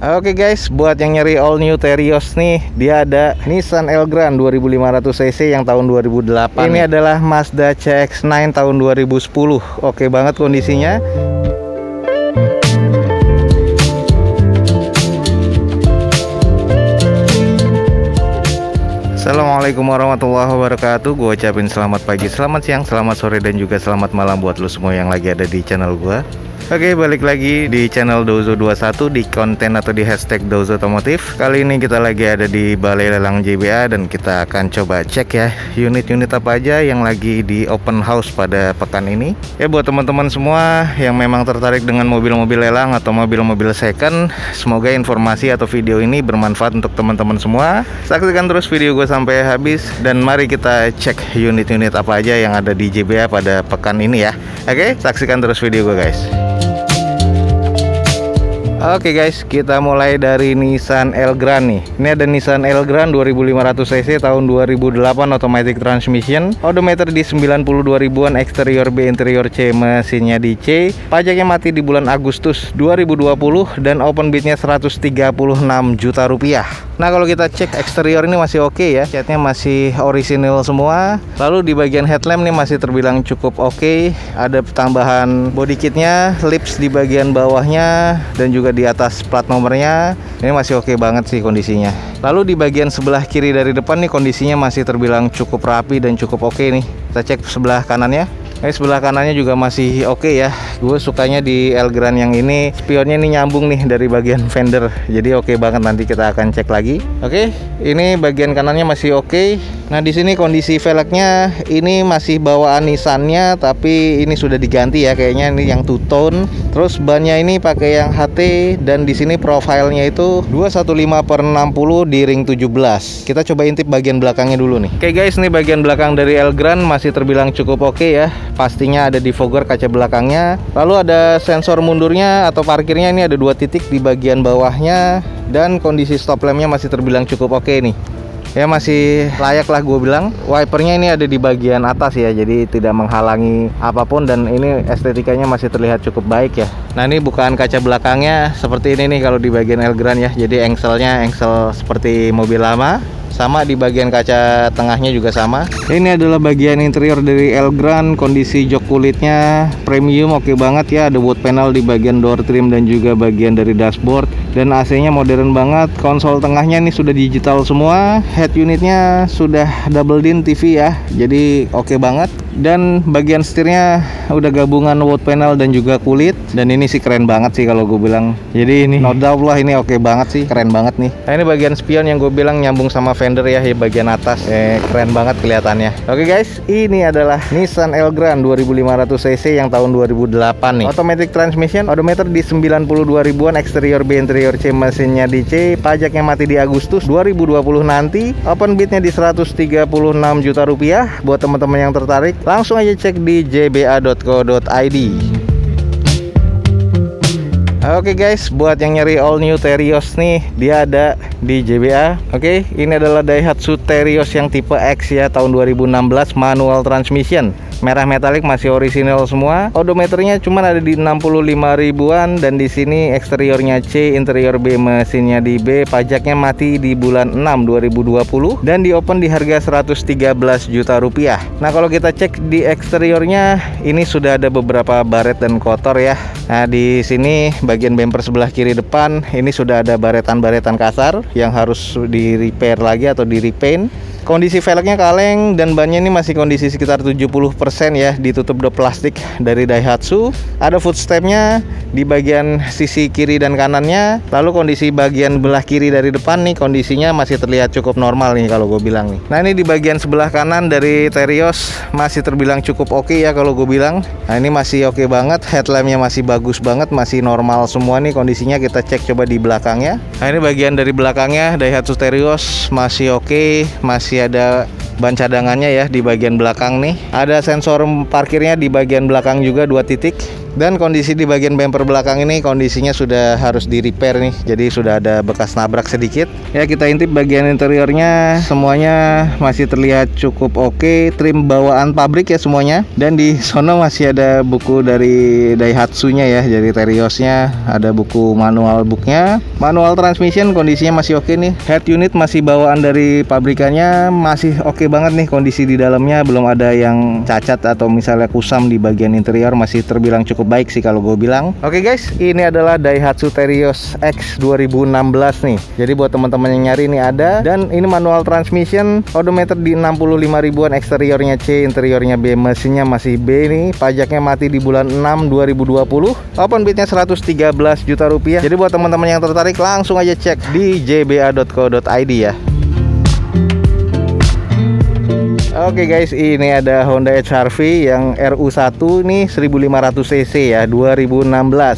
Oke guys, buat yang nyari all new Terios nih, dia ada Nissan Elgrand 2500 cc yang tahun 2008. Ini adalah Mazda CX-9 tahun 2010. Oke banget kondisinya. Assalamualaikum warahmatullahi wabarakatuh. Gue ucapin selamat pagi, selamat siang, selamat sore, dan juga selamat malam buat lo semua yang lagi ada di channel gue. Oke, balik lagi di channel Dozo21 di konten atau di hashtag Dozo Otomotif. Kali ini kita lagi ada di Balai Lelang JBA dan kita akan coba cek ya unit-unit apa aja yang lagi di open house pada pekan ini. Ya buat teman-teman semua yang memang tertarik dengan mobil-mobil lelang atau mobil-mobil second, semoga informasi atau video ini bermanfaat untuk teman-teman semua. Saksikan terus video gue sampai habis dan mari kita cek unit-unit apa aja yang ada di JBA pada pekan ini ya. Oke, saksikan terus video gue guys. Oke guys, kita mulai dari Nissan Elgrand nih. Ini ada Nissan Elgrand 2500 cc tahun 2008 automatic transmission. Odometer di 92 ribuan, eksterior B, interior C, mesinnya di C. Pajaknya mati di bulan Agustus 2020 dan open bidnya 136 juta rupiah. Nah kalau kita cek eksterior ini masih oke ya, catnya masih orisinil semua. Lalu di bagian headlamp nih masih terbilang cukup oke. Ada tambahan body kitnya, lips di bagian bawahnya dan juga di atas plat nomornya. Ini masih oke banget sih kondisinya. Lalu di bagian sebelah kiri dari depan nih kondisinya masih terbilang cukup rapi dan cukup oke nih. Kita cek sebelah kanannya. Sebelah kanannya juga masih oke ya. Gue sukanya di Elgrand yang ini spionnya ini nyambung nih dari bagian fender. Jadi oke banget, nanti kita akan cek lagi. Oke, ini bagian kanannya masih oke. Nah di sini kondisi velgnya ini masih bawaan Nissan-nya, tapi ini sudah diganti ya kayaknya, ini yang two tone. Terus bannya ini pakai yang HT dan di sini profilnya itu 215/60 di ring 17. Kita coba intip bagian belakangnya dulu nih. Oke guys, ini bagian belakang dari Elgrand masih terbilang cukup oke ya. Pastinya ada defogger kaca belakangnya. Lalu ada sensor mundurnya atau parkirnya, ini ada 2 titik di bagian bawahnya. Dan kondisi stop lampnya masih terbilang cukup oke nih. Ya masih layak lah gue bilang. Wipernya ini ada di bagian atas ya, jadi tidak menghalangi apapun dan ini estetikanya masih terlihat cukup baik ya. Nah ini bukaan kaca belakangnya seperti ini nih kalau di bagian Elgrand ya. Jadi engselnya engsel seperti mobil lama. Sama di bagian kaca tengahnya juga sama. Ini adalah bagian interior dari Elgrand. Kondisi jok kulitnya premium oke banget ya. Ada wood panel di bagian door trim dan juga bagian dari dashboard. Dan AC-nya modern banget. Konsol tengahnya ini sudah digital semua. Head unitnya sudah double din TV ya. Jadi oke banget. Dan bagian setirnya udah gabungan wood panel dan juga kulit. Dan ini sih keren banget sih kalau gue bilang. Jadi ini no doubt lah, ini oke banget sih, keren banget nih. Nah ini bagian spion yang gue bilang nyambung sama fender ya, di bagian atas. Keren banget kelihatannya. Oke guys, ini adalah Nissan Elgrand 2500 cc yang tahun 2008 nih. Automatic transmission, odometer di 92 ribuan, eksterior B, interior C, mesinnya di C. Pajaknya mati di Agustus 2020 nanti. Open bidnya di 136 juta rupiah. Buat teman-teman yang tertarik, langsung aja cek di jba.co.id. Oke guys, buat yang nyari all new Terios nih, dia ada di JBA. Oke, ini adalah Daihatsu Terios yang tipe X ya, tahun 2016, manual transmission. Merah metalik, masih orisinal semua. Odometernya cuma ada di 65 ribuan dan di sini eksteriornya C, interior B, mesinnya di B. Pajaknya mati di bulan 6 2020 dan di open di harga 113 juta rupiah. Nah, kalau kita cek di eksteriornya ini sudah ada beberapa baret dan kotor ya. Nah, di sini bagian bumper sebelah kiri depan ini sudah ada baretan-baretan kasar yang harus di repair lagi atau di repaint. Kondisi velgnya kaleng dan bannya ini masih kondisi sekitar 70% ya, ditutup dop plastik dari Daihatsu. Ada footstepnya di bagian sisi kiri dan kanannya. Lalu kondisi bagian belah kiri dari depan nih kondisinya masih terlihat cukup normal nih kalau gue bilang nih. Nah ini di bagian sebelah kanan dari Terios masih terbilang cukup oke ya kalau gue bilang. Nah ini masih oke banget, headlampnya masih bagus banget, masih normal semua nih kondisinya. Kita cek coba di belakangnya. Nah ini bagian dari belakangnya Daihatsu Terios masih oke, masih ada ban cadangannya ya di bagian belakang nih. Ada sensor parkirnya di bagian belakang juga 2 titik. Dan kondisi di bagian bumper belakang ini kondisinya sudah harus di repair nih, jadi sudah ada bekas nabrak sedikit. Ya, kita intip bagian interiornya semuanya masih terlihat cukup oke, trim bawaan pabrik ya semuanya. Dan di sono masih ada buku dari Daihatsu-nya ya, jadi Teriosnya ada buku manual booknya. Manual transmission kondisinya masih oke nih. Head unit masih bawaan dari pabrikannya, masih oke banget nih kondisi di dalamnya, belum ada yang cacat atau misalnya kusam di bagian interior, masih terbilang cukup baik sih kalau gue bilang. Oke guys, ini adalah Daihatsu Terios X 2016 nih. Jadi buat teman-teman yang nyari ini ada, dan ini manual transmission, odometer di 65 ribuan, eksteriornya C, interiornya B, mesinnya masih B nih. Pajaknya mati di bulan 6 2020. Open bidnya 113 juta rupiah. Jadi buat teman-teman yang tertarik langsung aja cek di jba.co.id ya. Oke guys, ini ada Honda HR-V yang RU1 nih 1500 cc ya, 2016.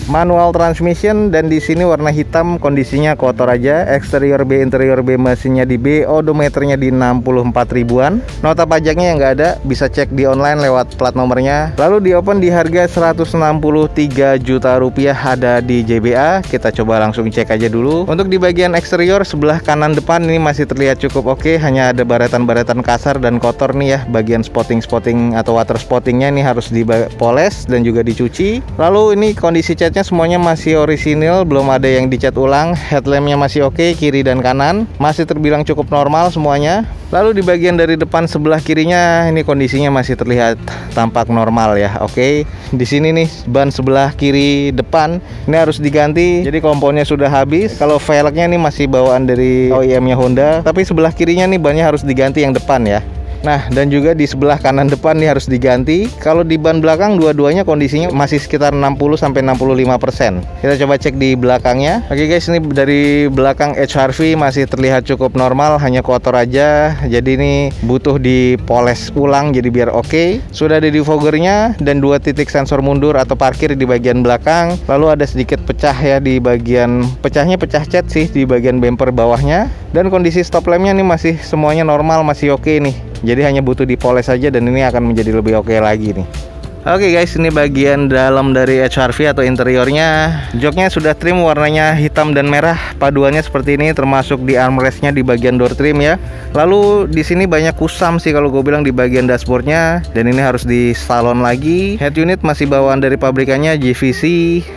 Manual transmission, dan di sini warna hitam, kondisinya kotor aja. Eksterior B, interior B, mesinnya di B, odometernya di 64 ribuan. Nota pajaknya yang nggak ada, bisa cek di online lewat plat nomornya. Lalu di open di harga 163 juta rupiah, ada di JBA. Kita coba langsung cek aja dulu. Untuk di bagian eksterior sebelah kanan depan ini masih terlihat cukup oke, hanya ada baretan-baretan kasar dan kotor nih ya. Bagian spotting atau water spottingnya ini harus dipoles dan juga dicuci. Lalu ini kondisi catnya semuanya masih orisinil, belum ada yang dicat ulang. Headlampnya masih oke, kiri dan kanan masih terbilang cukup normal semuanya. Lalu di bagian dari depan sebelah kirinya ini kondisinya masih terlihat tampak normal ya. Oke, di sini nih ban sebelah kiri depan ini harus diganti, jadi komponnya sudah habis. Kalau velgnya nih masih bawaan dari OEM-nya Honda, tapi sebelah kirinya nih bannya harus diganti yang depan ya. Nah, dan juga di sebelah kanan depan nih harus diganti. Kalau di ban belakang dua-duanya kondisinya masih sekitar 60-65%. Kita coba cek di belakangnya. Oke guys, ini dari belakang HR-V masih terlihat cukup normal, hanya kotor aja. Jadi ini butuh dipoles ulang jadi biar oke. Sudah ada defoggernya dan 2 titik sensor mundur atau parkir di bagian belakang. Lalu ada sedikit pecah ya di bagian, pecahnya pecah cat sih di bagian bumper bawahnya. Dan kondisi stop lampnya nih masih semuanya normal, masih oke nih. Jadi hanya butuh dipoles saja dan ini akan menjadi lebih oke lagi nih. Oke guys, ini bagian dalam dari HR-V atau interiornya. Joknya sudah trim warnanya hitam dan merah, paduannya seperti ini, termasuk di armrestnya di bagian door trim ya. Lalu di sini banyak kusam sih kalau gue bilang di bagian dashboardnya, dan ini harus di salon lagi. Head unit masih bawaan dari pabrikannya GVC,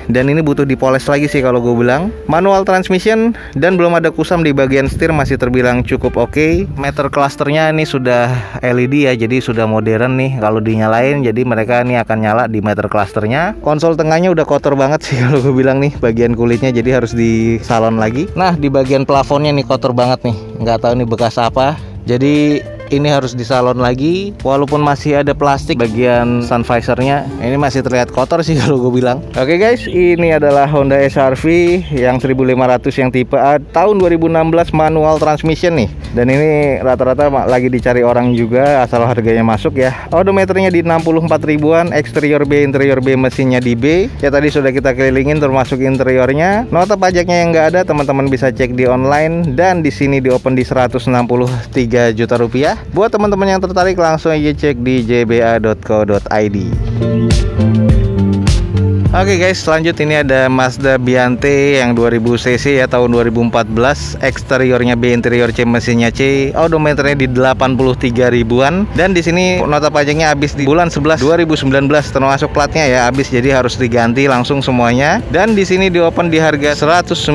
dan ini butuh dipoles lagi sih kalau gue bilang. Manual transmission dan belum ada kusam di bagian setir, masih terbilang cukup oke. Meter clusternya ini sudah LED ya, jadi sudah modern nih kalau dinyalain, jadi mereka ini akan nyala di meter clusternya. Konsol tengahnya udah kotor banget sih kalau gue bilang nih, bagian kulitnya, jadi harus disalon lagi. Nah, di bagian plafonnya nih kotor banget nih, nggak tahu nih bekas apa, jadi ini harus disalon lagi. Walaupun masih ada plastik bagian sun visornya, ini masih terlihat kotor sih kalau gue bilang. Oke guys, ini adalah Honda HR-V yang 1500 yang tipe A tahun 2016, manual transmission nih. Dan ini rata-rata lagi dicari orang juga, asal harganya masuk ya. Odometernya di 64 ribuan, eksterior B, interior B, mesinnya di B. Ya tadi sudah kita kelilingin termasuk interiornya. Nota pajaknya yang nggak ada, teman-teman bisa cek di online, dan di sini di open di 163 juta rupiah. Buat teman-teman yang tertarik langsung aja cek di jba.co.id. Oke guys, selanjut ini ada Mazda Biante yang 2000 cc ya, tahun 2014. Eksteriornya B, interior C, mesinnya C, odometernya di 83 ribuan. Dan di sini nota pajaknya habis di bulan 11 2019, termasuk platnya ya habis, jadi harus diganti langsung semuanya. Dan di sini di open di harga 190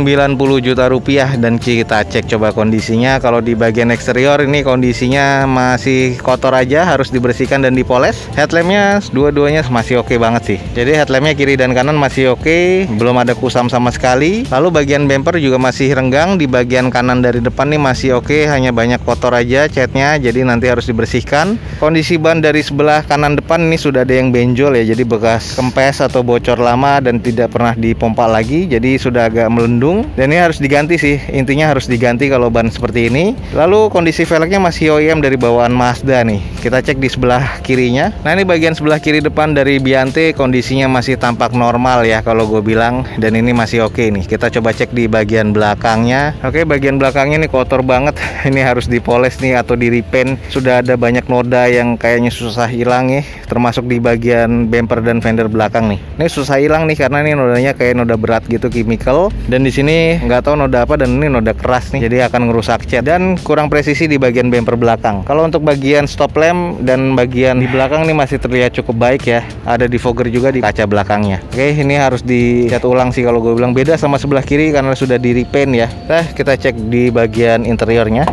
juta rupiah, dan kita cek coba kondisinya. Kalau di bagian eksterior ini kondisinya masih kotor aja, harus dibersihkan dan dipoles. Headlampnya dua-duanya masih oke banget sih. Jadi headlampnya kiri dan kanan masih oke, belum ada kusam sama sekali. Lalu bagian bumper juga masih renggang, di bagian kanan dari depan nih masih oke, hanya banyak kotor aja catnya, jadi nanti harus dibersihkan. Kondisi ban dari sebelah kanan depan ini sudah ada yang benjol ya, jadi bekas kempes atau bocor lama dan tidak pernah dipompa lagi, jadi sudah agak melendung, dan ini harus diganti sih, intinya harus diganti kalau ban seperti ini. Lalu kondisi velgnya masih OEM dari bawaan Mazda nih. Kita cek di sebelah kirinya. Nah, ini bagian sebelah kiri depan dari Biante kondisinya masih tampak bak normal ya kalau gue bilang, dan ini masih oke nih. Kita coba cek di bagian belakangnya. Oke, bagian belakangnya nih kotor banget. Ini harus dipoles nih atau di repaint. Sudah ada banyak noda yang kayaknya susah hilang ya, termasuk di bagian bumper dan fender belakang nih. Ini susah hilang nih karena ini nodanya kayak noda berat gitu, chemical. Dan di sini nggak tahu noda apa, dan ini noda keras nih, jadi akan ngerusak cat dan kurang presisi di bagian bumper belakang. Kalau untuk bagian stop lamp dan bagian di belakang nih masih terlihat cukup baik ya. Ada defogger juga di kaca belakangnya. Oke, ini harus dicat ulang sih kalau gue bilang, beda sama sebelah kiri karena sudah di repaint ya. Nah, kita cek di bagian interiornya.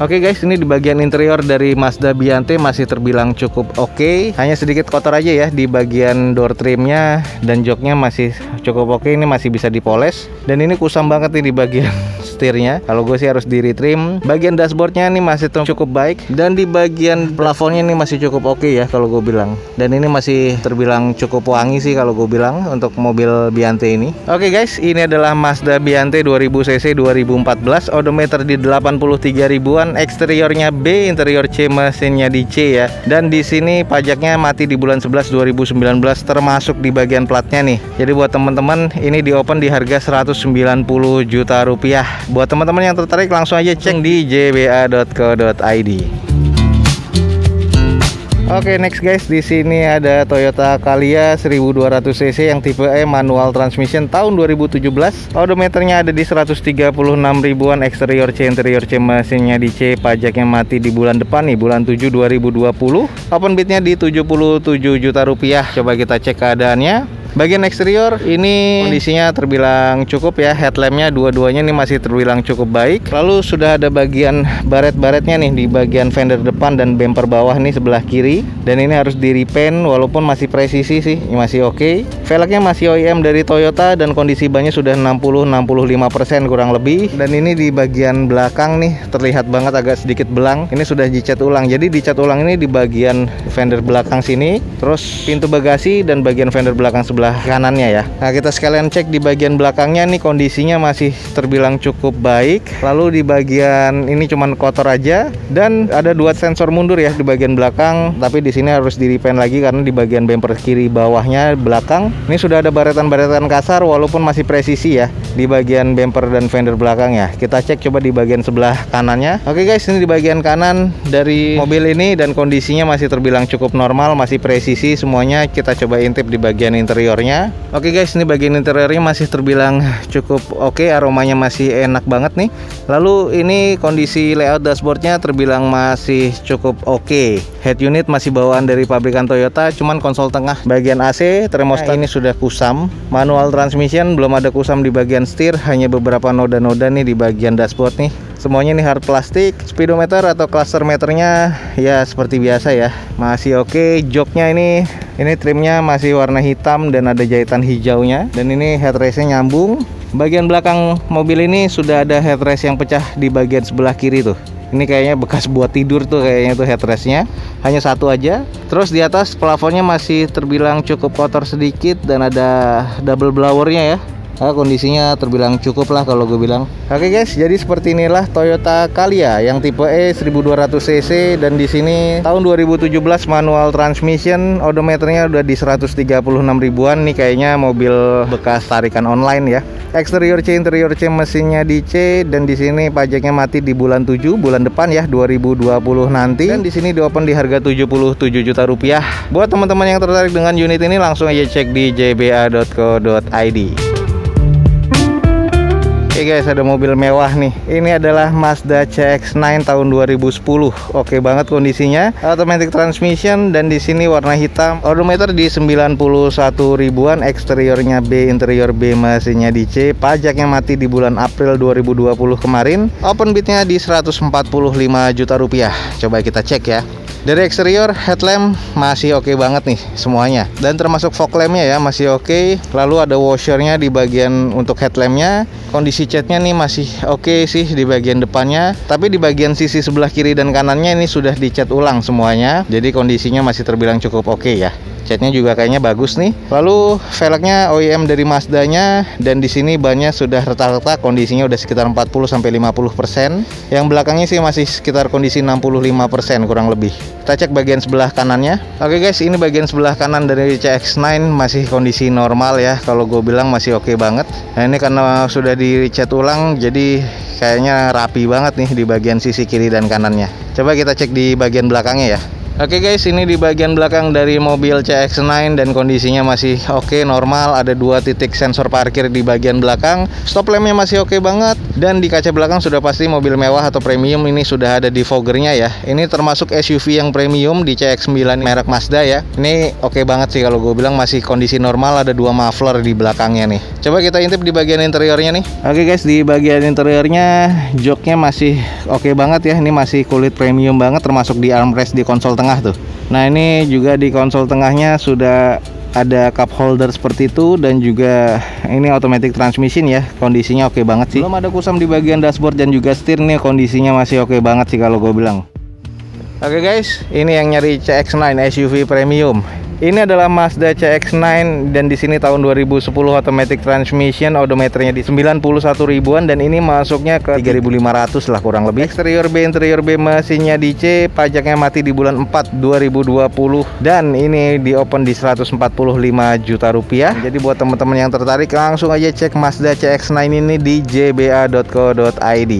Oke guys, ini di bagian interior dari Mazda Biante masih terbilang cukup oke. Hanya sedikit kotor aja ya di bagian door trimnya, dan joknya masih cukup oke. Ini masih bisa dipoles, dan ini kusam banget nih di bagian setirnya. Kalau gue sih harus di retrim. Bagian dashboardnya ini masih cukup baik, dan di bagian plafonnya ini masih cukup oke ya kalau gue bilang. Dan ini masih terbilang cukup wangi sih kalau gue bilang untuk mobil Biante ini. Oke guys, ini adalah Mazda Biante 2000 cc 2014, odometer di 83 ribuan, eksteriornya B, interior C, mesinnya di C ya. Dan di sini pajaknya mati di bulan 11 2019, termasuk di bagian platnya nih. Jadi buat teman-teman, ini di open di harga 190 juta rupiah. Buat teman-teman yang tertarik langsung aja cek di jba.co.id. Oke, next guys, di sini ada Toyota Calya 1200 cc yang tipe E, manual transmission, tahun 2017. Odometernya ada di 136 ribuan, eksterior C, interior C, mesinnya di C, pajaknya mati di bulan depan nih, bulan 7 2020. Open bidnya di 77 juta rupiah. Coba kita cek keadaannya. Bagian eksterior ini kondisinya terbilang cukup ya. Headlampnya dua-duanya ini masih terbilang cukup baik. Lalu sudah ada bagian baret-baretnya nih di bagian fender depan dan bumper bawah nih sebelah kiri. Dan ini harus di repaint, walaupun masih presisi sih, masih oke. Velgnya masih OEM dari Toyota, dan kondisi bannya sudah 60-65% kurang lebih. Dan ini di bagian belakang nih terlihat banget agak sedikit belang. Ini sudah dicat ulang. Jadi dicat ulang ini di bagian fender belakang sini, terus pintu bagasi dan bagian fender belakang sebelah kanannya ya. Nah, kita sekalian cek di bagian belakangnya nih, kondisinya masih terbilang cukup baik. Lalu di bagian ini cuman kotor aja, dan ada dua sensor mundur ya di bagian belakang, tapi di sini harus di repaint lagi karena di bagian bumper kiri bawahnya belakang ini sudah ada baretan-baretan kasar, walaupun masih presisi ya di bagian bumper dan fender belakang ya. Kita cek coba di bagian sebelah kanannya. Oke guys, ini di bagian kanan dari mobil ini, dan kondisinya masih terbilang cukup normal, masih presisi semuanya. Kita coba intip di bagian interior. Oke guys, ini bagian interiornya masih terbilang cukup oke, aromanya masih enak banget nih. Lalu ini kondisi layout dashboardnya terbilang masih cukup oke. Head unit masih bawaan dari pabrikan Toyota, cuman konsol tengah bagian AC, termostat ini sudah kusam. Manual transmission belum ada kusam di bagian setir, hanya beberapa noda-noda nih di bagian dashboard nih. Semuanya ini hard plastik. Speedometer atau cluster meternya ya seperti biasa ya, masih oke. Joknya ini trimnya masih warna hitam dan ada jahitan hijaunya, dan ini headrestnya nyambung. Bagian belakang mobil ini sudah ada headrest yang pecah di bagian sebelah kiri tuh. Ini kayaknya bekas buat tidur tuh kayaknya tuh headrestnya, hanya satu aja. Terus di atas plafonnya masih terbilang cukup kotor sedikit, dan ada double blowernya ya. Nah, kondisinya terbilang cukup lah kalau gue bilang. Oke guys, jadi seperti inilah Toyota Calya yang tipe E 1200 cc, dan di sini tahun 2017, manual transmission, odometernya udah di 136 ribuan nih, kayaknya mobil bekas tarikan online ya. Eksterior C, interior C, mesinnya di C, dan di sini pajaknya mati di bulan 7 bulan depan ya, 2020 nanti. Dan di sini di open di harga 77 juta rupiah. Buat teman-teman yang tertarik dengan unit ini langsung aja cek di jba.co.id. Oke guys, ada mobil mewah nih. Ini adalah Mazda CX-9 tahun 2010. Oke banget kondisinya. Automatic transmission, dan di sini warna hitam. Odometer di 91 ribuan, eksteriornya B, interior B, mesinnya di C. Pajaknya mati di bulan April 2020 kemarin. Open bidnya di 145 juta rupiah. Coba kita cek ya. Dari eksterior, headlamp masih oke banget nih semuanya, dan termasuk fog lampnya ya masih oke. Lalu ada washernya di bagian untuk headlampnya. Kondisi catnya nih masih oke sih di bagian depannya, tapi di bagian sisi sebelah kiri dan kanannya ini sudah dicat ulang semuanya. Jadi kondisinya masih terbilang cukup oke ya. Catnya juga kayaknya bagus nih. Lalu velgnya OEM dari Mazdanya, dan di sini bannya sudah retak-retak, kondisinya udah sekitar 40-50%. Yang belakangnya sih masih sekitar kondisi 65% kurang lebih. Kita cek bagian sebelah kanannya. Oke guys, ini bagian sebelah kanan dari CX-9 masih kondisi normal ya. Kalau gue bilang masih oke banget. Nah ini karena sudah dicat ulang, jadi kayaknya rapi banget nih di bagian sisi kiri dan kanannya. Coba kita cek di bagian belakangnya ya. Oke guys, ini di bagian belakang dari mobil CX-9 dan kondisinya masih oke, normal. Ada 2 titik sensor parkir di bagian belakang. Stop lampnya masih oke banget. Dan di kaca belakang sudah pasti mobil mewah atau premium ini sudah ada defoggernya ya. Ini termasuk SUV yang premium di CX-9 merek Mazda ya. Ini oke banget sih kalau gue bilang, masih kondisi normal. Ada 2 muffler di belakangnya nih. Coba kita intip di bagian interiornya nih. Oke guys, di bagian interiornya joknya masih oke banget ya. Ini masih kulit premium banget, termasuk di armrest di konsol tengah tuh. Nah ini juga di konsol tengahnya sudah ada cup holder seperti itu, dan juga ini automatic transmission ya. Kondisinya oke banget sih. Belum ada kusam di bagian dashboard dan juga setir nih, kondisinya masih oke banget sih kalau gue bilang. Oke guys, ini yang nyari CX-9 SUV premium. Ini adalah Mazda CX-9 dan di sini tahun 2010, automatic transmission, odometernya di 91 ribuan, dan ini masuknya ke 3.500 lah kurang lebih. Eksterior B, interior B, mesinnya di C, pajaknya mati di bulan 4 2020, dan ini di open di 145 juta rupiah. Jadi buat teman-teman yang tertarik, langsung aja cek Mazda CX-9 ini di jba.co.id.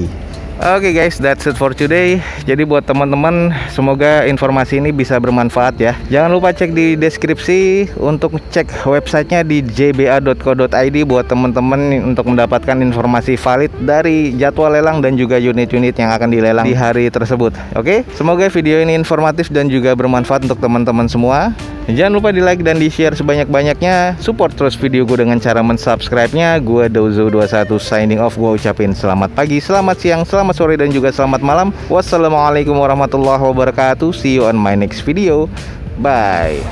Oke guys, that's it for today. Jadi buat teman-teman, semoga informasi ini bisa bermanfaat ya. Jangan lupa cek di deskripsi untuk cek websitenya di jba.co.id buat teman-teman untuk mendapatkan informasi valid dari jadwal lelang dan juga unit-unit yang akan dilelang di hari tersebut. Oke, semoga video ini informatif dan juga bermanfaat untuk teman-teman semua. Jangan lupa di like dan di share sebanyak-banyaknya. Support terus video gue dengan cara mensubscribe-nya. Gue Dozo21 signing off. Gue ucapin selamat pagi, selamat siang, selamat sore, dan juga selamat malam. Wassalamualaikum warahmatullahi wabarakatuh. See you on my next video. Bye.